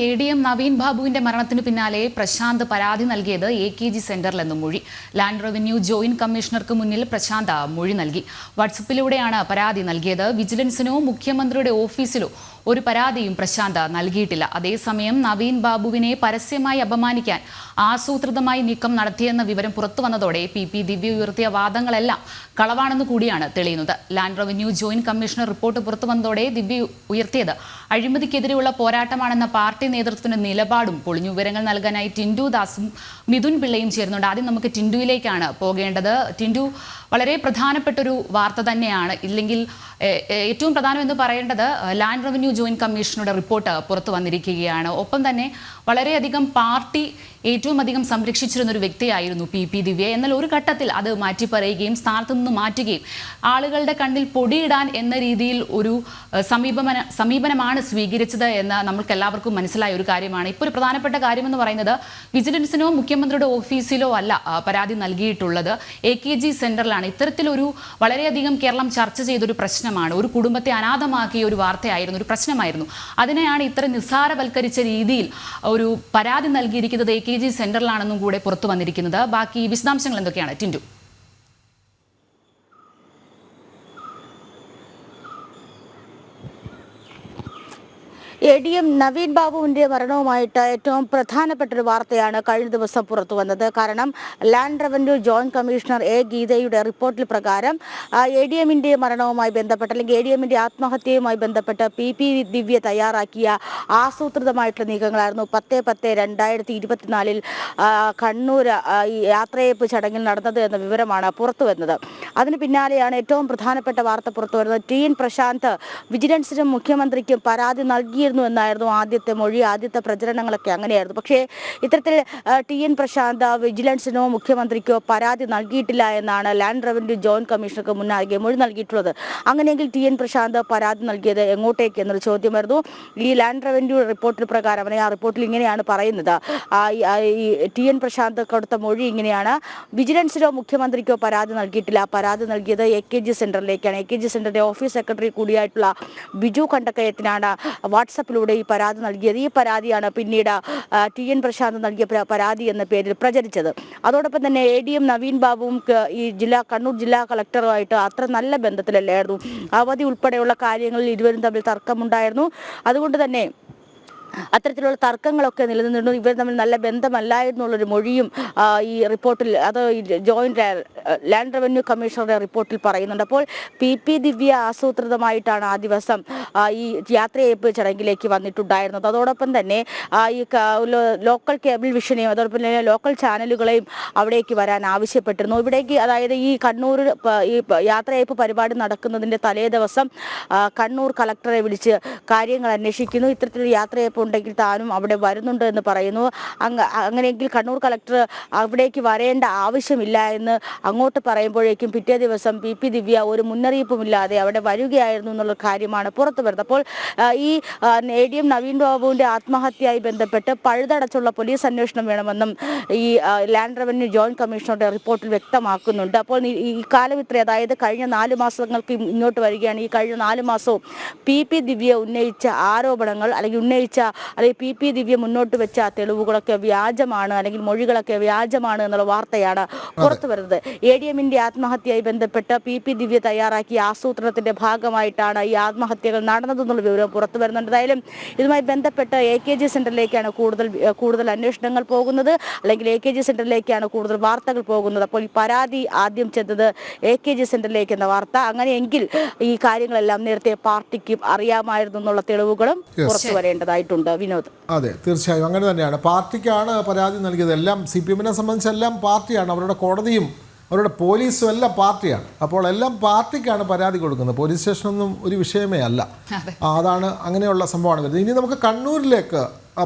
ADM Naveen ബാബുവിന്റെ മരണത്തിനു പിന്നാലെ പ്രശാന്ത് പരാതി നൽകിയത് AKG സെന്ററിലെന്നും മൊഴി. ലാൻഡ് റവന്യൂ ജോയിന്റ് കമ്മീഷണർക്ക് മുന്നിൽ പ്രശാന്ത് മൊഴി നൽകി. വാട്സപ്പിലൂടെയാണ് പരാതി നൽകിയത്. വിജിലൻസിനോ മുഖ്യമന്ത്രിയുടെ ഓഫീസിലോ ഒരു പരാതിയും പ്രശാന്ത് നൽകിയിട്ടില്ല. അതേസമയം നവീൻ ബാബുവിനെ പരസ്യമായി അപമാനിക്കാൻ ആസൂത്രിതമായി നീക്കം നടത്തിയെന്ന വിവരം പുറത്തുവന്നതോടെ PP ദിവ്യ ഉയർത്തിയ വാദങ്ങളെല്ലാം കളവാണെന്ന് കൂടിയാണ് തെളിയുന്നത്. Land revenue joint commissioner report പുറത്തുവന്നതോടെ ദിവ്യ ഉയർത്തിയത് അഴിമതിക്കെതിരെയുള്ള പോരാട്ടമാണെന്ന പാർട്ടി നേതൃത്വത്തിന്റെ നിലപാടും പൊളിഞ്ഞു. വിവരങ്ങൾ നൽകാനായി ടിൻഡു ദാസും മിഥുൻ പിള്ളയും ചേരുന്നുണ്ട്. ആദ്യം നമുക്ക് ടിൻഡുവിലേക്കാണ് പോകേണ്ടത്. ടിൻഡു, വളരെ പ്രധാനപ്പെട്ടൊരു വാർത്ത തന്നെയാണ്. ഇല്ലെങ്കിൽ ഏറ്റവും പ്രധാനം എന്ന് പറയേണ്ടത് ലാൻഡ് റവന്യൂ ജോയിന്റ് കമ്മീഷനുടെ റിപ്പോർട്ട് പുറത്തു വന്നിരിക്കുകയാണ്. ഒപ്പം തന്നെ വളരെയധികം പാർട്ടി ഏറ്റവും അധികം സംരക്ഷിച്ചിരുന്ന ഒരു വ്യക്തിയായിരുന്നു PP ദിവ്യ. എന്നാൽ ഒരു ഘട്ടത്തിൽ അത് മാറ്റിപ്പറയുകയും സ്ഥാനത്ത് നിന്ന് മാറ്റുകയും ആളുകളുടെ കണ്ണിൽ പൊടിയിടാൻ എന്ന രീതിയിൽ ഒരു സമീപനമാണ് സ്വീകരിച്ചത് എന്ന് നമ്മൾക്ക് എല്ലാവർക്കും മനസ്സിലായ ഒരു കാര്യമാണ്. ഇപ്പോൾ ഒരു പ്രധാനപ്പെട്ട കാര്യമെന്ന് പറയുന്നത് വിജിലൻസിനോ മുഖ്യമന്ത്രിയുടെ ഓഫീസിലോ അല്ല പരാതി നൽകിയിട്ടുള്ളത്, AKG സെന്ററിലാണ്. ഇത്തരത്തിലൊരു വളരെയധികം കേരളം ചർച്ച ചെയ്തൊരു പ്രശ്നമാണ്. ഒരു കുടുംബത്തെ അനാഥമാക്കിയ ഒരു വാർത്തയായിരുന്നു, ഒരു പ്രശ്നമായിരുന്നു. അതിനെയാണ് ഇത്ര നിസ്സാരവൽക്കരിച്ച രീതിയിൽ ഒരു പരാതി നൽകിയിരിക്കുന്നത് AKG സെന്ററിലാണെന്നും കൂടെ പുറത്തു വന്നിരിക്കുന്നത്. ബാക്കി വിശദാംശങ്ങൾ എന്തൊക്കെയാണ് ടിൻഡു? ADM നവീൻ ബാബുവിൻ്റെ മരണവുമായിട്ട് ഏറ്റവും പ്രധാനപ്പെട്ട ഒരു വാർത്തയാണ് കഴിഞ്ഞ ദിവസം പുറത്തു വന്നത്. കാരണം ലാൻഡ് റവന്യൂ ജോയിന്റ് കമ്മീഷണർ ഗീതയുടെ റിപ്പോർട്ടിൽ പ്രകാരം ADMന്റെ മരണവുമായി ബന്ധപ്പെട്ട് അല്ലെങ്കിൽ ADMന്റെ ആത്മഹത്യയുമായി ബന്ധപ്പെട്ട് PP ദിവ്യ തയ്യാറാക്കിയ ആസൂത്രിതമായിട്ടുള്ള നീക്കങ്ങളായിരുന്നു 10/10/2024 കണ്ണൂർ യാത്രയയപ്പ് ചടങ്ങിൽ നടന്നത് എന്ന വിവരമാണ് പുറത്തു വരുന്നത്. അതിന് പിന്നാലെയാണ് ഏറ്റവും പ്രധാനപ്പെട്ട വാർത്ത പുറത്തു വരുന്നത്. TN പ്രശാന്ത് വിജിലൻസിനും മുഖ്യമന്ത്രിക്കും പരാതി നൽകിയിരുന്നു എന്നായിരുന്നു ആദ്യത്തെ മൊഴി. ആദ്യത്തെ പ്രചരണങ്ങളൊക്കെ അങ്ങനെയായിരുന്നു. പക്ഷേ ഇത്തരത്തിൽ TN പ്രശാന്ത് വിജിലൻസിനോ മുഖ്യമന്ത്രിക്കോ പരാതി നൽകിയിട്ടില്ല എന്നാണ് ലാൻഡ് റവന്യൂ ജോയിന്റ് കമ്മീഷണർക്ക് മുന്നാകെ മൊഴി നൽകിയിട്ടുള്ളത്. അങ്ങനെയെങ്കിൽ TN പ്രശാന്ത് പരാതി നൽകിയത് എങ്ങോട്ടേക്ക് എന്നൊരു ചോദ്യമായിരുന്നു. ഈ ലാൻഡ് റവന്യൂ റിപ്പോർട്ടിന് പ്രകാരം ആ റിപ്പോർട്ടിൽ ഇങ്ങനെയാണ് പറയുന്നത്. ഈ TN പ്രശാന്ത് കൊടുത്ത മൊഴി ഇങ്ങനെയാണ്: വിജിലൻസിനോ മുഖ്യമന്ത്രിക്കോ പരാതി നൽകിയിട്ടില്ല. പരാതി നൽകിയത് AKG സെന്ററിലേക്കാണ്. AKG സെന്ററിന്റെ ഓഫീസ് സെക്രട്ടറി കൂടിയായിട്ടുള്ള ബിജു കണ്ടക്കയത്തിനാണ് വാട്സപ്പിലൂടെ ഈ പരാതി നൽകിയത്. ഈ പരാതിയാണ് പിന്നീട് TN പ്രശാന്ത് നൽകിയ പരാതി എന്ന പേരിൽ പ്രചരിച്ചത്. അതോടൊപ്പം തന്നെ ADM നവീൻ ബാബുവും ഈ കണ്ണൂർ ജില്ലാ കളക്ടറുമായിട്ട് അത്ര നല്ല ബന്ധത്തിലല്ലായിരുന്നു. അവധി ഉൾപ്പെടെയുള്ള കാര്യങ്ങളിൽ ഇരുവരും തമ്മിൽ തർക്കമുണ്ടായിരുന്നു. അതുകൊണ്ട് തന്നെ അത്തരത്തിലുള്ള തർക്കങ്ങളൊക്കെ നിലനിന്നിരുന്നു. ഇവർ തമ്മിൽ നല്ല ബന്ധമല്ലായിരുന്നുള്ളൊരു മൊഴിയും ഈ റിപ്പോർട്ടിൽ, അത് ജോയിന്റ് ലാൻഡ് റവന്യൂ കമ്മീഷണറുടെ റിപ്പോർട്ടിൽ പറയുന്നുണ്ട്. അപ്പോൾ PP ദിവ്യ ആസൂത്രിതമായിട്ടാണ് ആ ദിവസം ഈ യാത്രയയപ്പ് ചടങ്ങിലേക്ക് വന്നിട്ടുണ്ടായിരുന്നത്. അതോടൊപ്പം തന്നെ ഈ ലോക്കൽ കേബിൾ വിഷനെയും അതോടൊപ്പം തന്നെ ലോക്കൽ ചാനലുകളെയും അവിടേക്ക് വരാൻ ആവശ്യപ്പെട്ടിരുന്നു. ഇവിടേക്ക്, അതായത് ഈ കണ്ണൂർ ഈ യാത്രയയപ്പ് പരിപാടി നടക്കുന്നതിൻ്റെ തലേ ദിവസം കണ്ണൂർ കളക്ടറെ വിളിച്ച് കാര്യങ്ങൾ അന്വേഷിക്കുന്നു. ഇത്തരത്തിലൊരു യാത്രയയപ്പ് ഉണ്ടെങ്കിൽ താനും അവിടെ വരുന്നുണ്ട് എന്ന് പറയുന്നു. അങ്ങനെയെങ്കിൽ കണ്ണൂർ കളക്ടർ അവിടേക്ക് വരേണ്ട ആവശ്യമില്ല എന്ന് അങ്ങോട്ട് പറയുമ്പോഴേക്കും പിറ്റേ ദിവസം PP ദിവ്യ ഒരു മുന്നറിയിപ്പുമില്ലാതെ അവിടെ വരികയായിരുന്നു എന്നുള്ള കാര്യമാണ് പുറത്തു വരുന്നത്. അപ്പോൾ ഈ ADM നവീൻ ബാബുവിൻ്റെ ആത്മഹത്യയായി ബന്ധപ്പെട്ട് പഴുതടച്ചുള്ള പോലീസ് അന്വേഷണം വേണമെന്നും ഈ ലാൻഡ് റവന്യൂ ജോയിന്റ് കമ്മീഷണറുടെ റിപ്പോർട്ടിൽ വ്യക്തമാക്കുന്നുണ്ട്. അപ്പോൾ ഈ കാലം ഇത്ര, അതായത് കഴിഞ്ഞ 4 മാസങ്ങൾക്ക് ഇങ്ങോട്ട് വരികയാണ്. ഈ കഴിഞ്ഞ 4 മാസവും PP ദിവ്യ ഉന്നയിച്ച ആരോപണങ്ങൾ അല്ലെങ്കിൽ PP ദിവ്യ മുന്നോട്ട് വെച്ച തെളിവുകളൊക്കെ വ്യാജമാണ്, അല്ലെങ്കിൽ മൊഴികളൊക്കെ വ്യാജമാണ് എന്നുള്ള വാർത്തയാണ് പുറത്തു വരുന്നത്. ADMന്റെ ആത്മഹത്യയായി ബന്ധപ്പെട്ട് PP ദിവ്യ തയ്യാറാക്കിയ ആസൂത്രണത്തിന്റെ ഭാഗമായിട്ടാണ് ഈ ആത്മഹത്യകൾ നടന്നതെന്നുള്ള വിവരം പുറത്തു വരുന്നുണ്ട്. എന്തായാലും ഇതുമായി ബന്ധപ്പെട്ട് AKG സെന്ററിലേക്കാണ് കൂടുതൽ അന്വേഷണങ്ങൾ പോകുന്നത്, അല്ലെങ്കിൽ AKG സെന്ററിലേക്കാണ് കൂടുതൽ വാർത്തകൾ പോകുന്നത്. അപ്പോൾ ഈ പരാതി ആദ്യം ചെന്നത് AKG സെന്ററിലേക്ക് എന്ന വാർത്ത. അങ്ങനെയെങ്കിൽ ഈ കാര്യങ്ങളെല്ലാം നേരത്തെ പാർട്ടിക്ക് അറിയാമായിരുന്നു എന്നുള്ള തെളിവുകളും പുറത്തു വരേണ്ടതായിട്ടുണ്ട്. വിനോദ്, അതെ, തീർച്ചയായും അങ്ങനെ തന്നെയാണ്. പാർട്ടിക്കാണ് പരാതി നൽകിയത്. എല്ലാം CPM-നെ സംബന്ധിച്ചെല്ലാം പാർട്ടിയാണ്. അവരുടെ കോടതിയും അവരുടെ പോലീസും എല്ലാം പാർട്ടിയാണ്. അപ്പോൾ എല്ലാം പാർട്ടിക്കാണ് പരാതി കൊടുക്കുന്നത്. പോലീസ് സ്റ്റേഷനൊന്നും ഒരു വിഷയമേ അല്ല. അതാണ്, അങ്ങനെയുള്ള സംഭവമാണ് വരുന്നത്. ഇനി നമുക്ക് കണ്ണൂരിലേക്ക്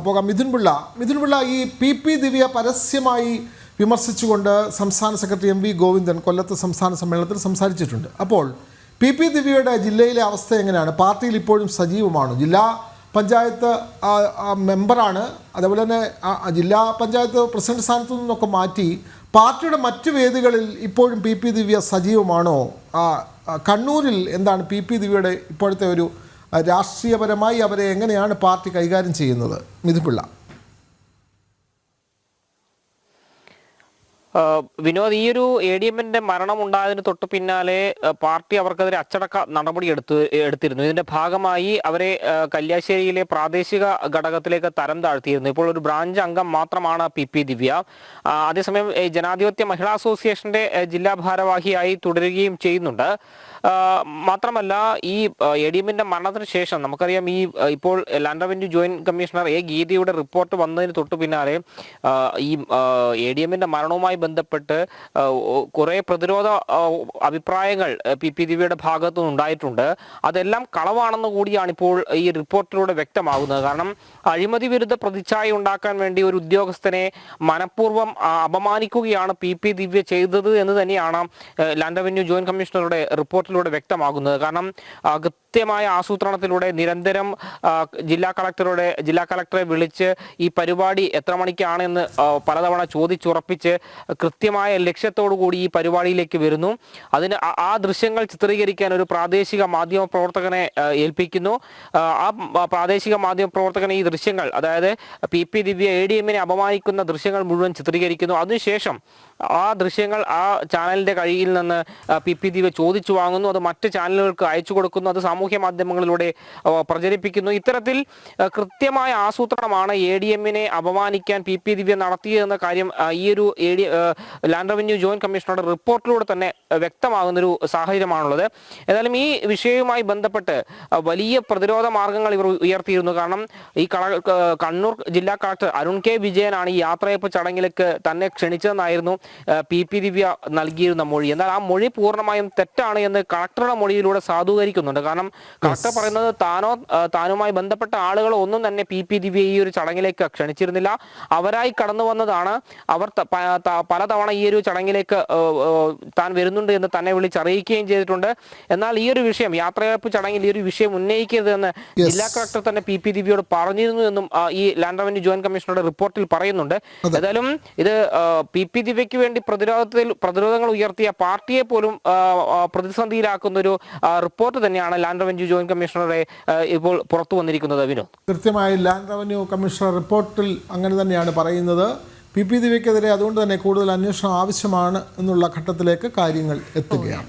പോകാം. മിഥുൻ പിള്ള, ഈ PP ദിവ്യ പരസ്യമായി വിമർശിച്ചുകൊണ്ട് സംസ്ഥാന സെക്രട്ടറി MV ഗോവിന്ദൻ കൊല്ലത്ത് സംസ്ഥാന സമ്മേളനത്തിൽ സംസാരിച്ചിട്ടുണ്ട്. അപ്പോൾ PP ദിവ്യയുടെ ജില്ലയിലെ അവസ്ഥ എങ്ങനെയാണ്? പാർട്ടിയിൽ ഇപ്പോഴും സജീവമാണ്. ജില്ലാ പഞ്ചായത്ത് മെമ്പറാണ്. അതേപോലെ തന്നെ ജില്ലാ പഞ്ചായത്ത് പ്രസിഡന്റ് സ്ഥാനത്തു നിന്നൊക്കെ മാറ്റി പാർട്ടിയുടെ മറ്റു വേദികളിൽ ഇപ്പോഴും PP ദിവ്യ സജീവമാണോ? കണ്ണൂരിൽ എന്താണ് PP ദിവ്യയുടെ ഇപ്പോഴത്തെ ഒരു രാഷ്ട്രീയപരമായി അവരെ എങ്ങനെയാണ് പാർട്ടി കൈകാര്യം ചെയ്യുന്നത്? മിഥുപിള്ള. വിനോദ്, ഈ ഒരു ADMന്റെ മരണം ഉണ്ടായതിന് തൊട്ട് പിന്നാലെ പാർട്ടി അവർക്കെതിരെ അച്ചടക്ക നടപടി എടുത്തിരുന്നു. ഇതിന്റെ ഭാഗമായി അവരെ കല്യാശ്ശേരിയിലെ പ്രാദേശിക ഘടകത്തിലേക്ക് തരം താഴ്ത്തിയിരുന്നു. ഇപ്പോൾ ഒരു ബ്രാഞ്ച് അംഗം മാത്രമാണ് PP ദിവ്യ. അതേസമയം ജനാധിപത്യ മഹിളാ അസോസിയേഷന്റെ ജില്ലാ ഭാരവാഹിയായി തുടരുകയും ചെയ്യുന്നുണ്ട്. മാത്രമല്ല, ഈ ADMന്റെ മരണത്തിന് ശേഷം നമുക്കറിയാം, ഇപ്പോൾ ലാൻഡ് റവന്യൂ ജോയിന്റ് കമ്മീഷണർ ഗീതയുടെ റിപ്പോർട്ട് വന്നതിന് തൊട്ടു പിന്നാലെ ഈ ADMന്റെ മരണവുമായി ബന്ധപ്പെട്ട് കുറെ പ്രതിരോധ അഭിപ്രായങ്ങൾ PP ദിവ്യയുടെ ഭാഗത്തു നിന്നുണ്ടായിട്ടുണ്ട്. അതെല്ലാം കളവാണെന്ന് കൂടിയാണ് ഇപ്പോൾ ഈ റിപ്പോർട്ടിലൂടെ വ്യക്തമാകുന്നത്. കാരണം അഴിമതി വിരുദ്ധ പ്രതിച്ഛായ ഉണ്ടാക്കാൻ വേണ്ടി ഒരു ഉദ്യോഗസ്ഥനെ മനഃപൂർവ്വം അപമാനിക്കുകയാണ് PP ദിവ്യ ചെയ്തത് എന്ന് തന്നെയാണ് ലാൻഡ് റവന്യൂ ജോയിന്റ് കമ്മീഷണറുടെ റിപ്പോർട്ടിലൂടെ വ്യക്തമാകുന്നത്. കാരണം കൃത്യമായ ആസൂത്രണത്തിലൂടെ നിരന്തരം ജില്ലാ കളക്ടറെ വിളിച്ച് ഈ പരിപാടി എത്ര മണിക്കാണ് എന്ന് പലതവണ ചോദിച്ചുറപ്പിച്ച് കൃത്യമായ ലക്ഷ്യത്തോടു കൂടി ഈ പരിപാടിയിലേക്ക് വരുന്നു. അതിന് ആ ദൃശ്യങ്ങൾ ചിത്രീകരിക്കാൻ ഒരു പ്രാദേശിക മാധ്യമ പ്രവർത്തകനെ ഏൽപ്പിക്കുന്നു. ആ പ്രാദേശിക മാധ്യമ പ്രവർത്തകനെ ഈ ദൃശ്യങ്ങൾ, അതായത് PP ദിവ്യ ADMനെ അപമാനിക്കുന്ന ദൃശ്യങ്ങൾ മുഴുവൻ ചിത്രീകരിക്കുന്നു. അതിനുശേഷം ആ ദൃശ്യങ്ങൾ ആ ചാനലിന്റെ കയ്യിൽ നിന്ന് PP ദിവ്യ ചോദിച്ചു വാങ്ങുന്നു. അത് മറ്റ് ചാനലുകൾക്ക് അയച്ചു കൊടുക്കുന്നു. അത് സാമൂഹ്യ മാധ്യമങ്ങളിലൂടെ പ്രചരിപ്പിക്കുന്നു. ഇത്തരത്തിൽ കൃത്യമായ ആസൂത്രണമാണ് ADMനെ അപമാനിക്കാൻ PP ദിവ്യ നടത്തിയതെന്ന കാര്യം ഈ ഒരു ലാൻഡ് റവന്യൂ ജോയിന്റ് കമ്മീഷണറുടെ റിപ്പോർട്ടിലൂടെ തന്നെ വ്യക്തമാകുന്നൊരു സാഹചര്യമാണുള്ളത്. ഏതായാലും ഈ വിഷയവുമായി ബന്ധപ്പെട്ട് വലിയ പ്രതിരോധ മാർഗങ്ങൾ ഇവർ ഉയർത്തിയിരുന്നു. കാരണം ഈ കണ്ണൂർ ജില്ലാ കളക്ടർ അരുൺ K. വിജയനാണ് ഈ യാത്രയപ്പ് ചടങ്ങിലേക്ക് തന്നെ ക്ഷണിച്ചതെന്നായിരുന്നു PP ദിവ്യ നൽകിയിരുന്ന മൊഴി. എന്നാൽ ആ മൊഴി പൂർണ്ണമായും തെറ്റാണ് എന്ന് കളക്ടറുടെ മൊഴിയിലൂടെ സാധൂകരിക്കുന്നുണ്ട്. കാരണം കളക്ടർ പറയുന്നത് താനുമായി ബന്ധപ്പെട്ട ആളുകൾ ഒന്നും തന്നെ PP ദിവ്യ ഈ ഒരു ചടങ്ങിലേക്ക് ക്ഷണിച്ചിരുന്നില്ല. അവരായി കടന്നു വന്നതാണ്. അവർ പലതവണ ഈ ഒരു ചടങ്ങിലേക്ക് താൻ വരുന്നുണ്ട് എന്ന് തന്നെ വിളിച്ചറിയിക്കുകയും ചെയ്തിട്ടുണ്ട്. എന്നാൽ ഈ ഒരു വിഷയം, യാത്രയപ്പ് ചടങ്ങിൽ ഈ ഒരു വിഷയം ഉന്നയിക്കരുതെന്ന് ജില്ലാ കളക്ടർ തന്നെ PP ദിവ്യയോട് പറഞ്ഞിരുന്നു എന്നും ഈ ലാൻഡ് റവന്യൂ ജോയിന്റ് കമ്മീഷണറുടെ റിപ്പോർട്ടിൽ പറയുന്നുണ്ട്. ഏതായാലും ഇത് PP ദിവ്യയ്ക്ക് വേണ്ടി പ്രതിരോധങ്ങൾ ഉയർത്തിയ പാർട്ടിയെ പോലും പ്രതിസന്ധിയിലാക്കുന്ന ഒരു റിപ്പോർട്ട് തന്നെയാണ് ലാൻഡ് റവന്യൂ ജോയിന്റ് കമ്മീഷണറുടെ ഇപ്പോൾ പുറത്തു വന്നിരിക്കുന്നത്. വിനോദ്, കൃത്യമായി ലാൻഡ് റവന്യൂ കമ്മീഷണർ റിപ്പോർട്ടിൽ അങ്ങനെ തന്നെയാണ് പറയുന്നത്. PP ദിവ്യക്കെതിരെ അതുകൊണ്ട് തന്നെ കൂടുതൽ അന്വേഷണം ആവശ്യമാണ് എന്നുള്ള ഘട്ടത്തിലേക്ക് കാര്യങ്ങൾ എത്തുകയാണ്.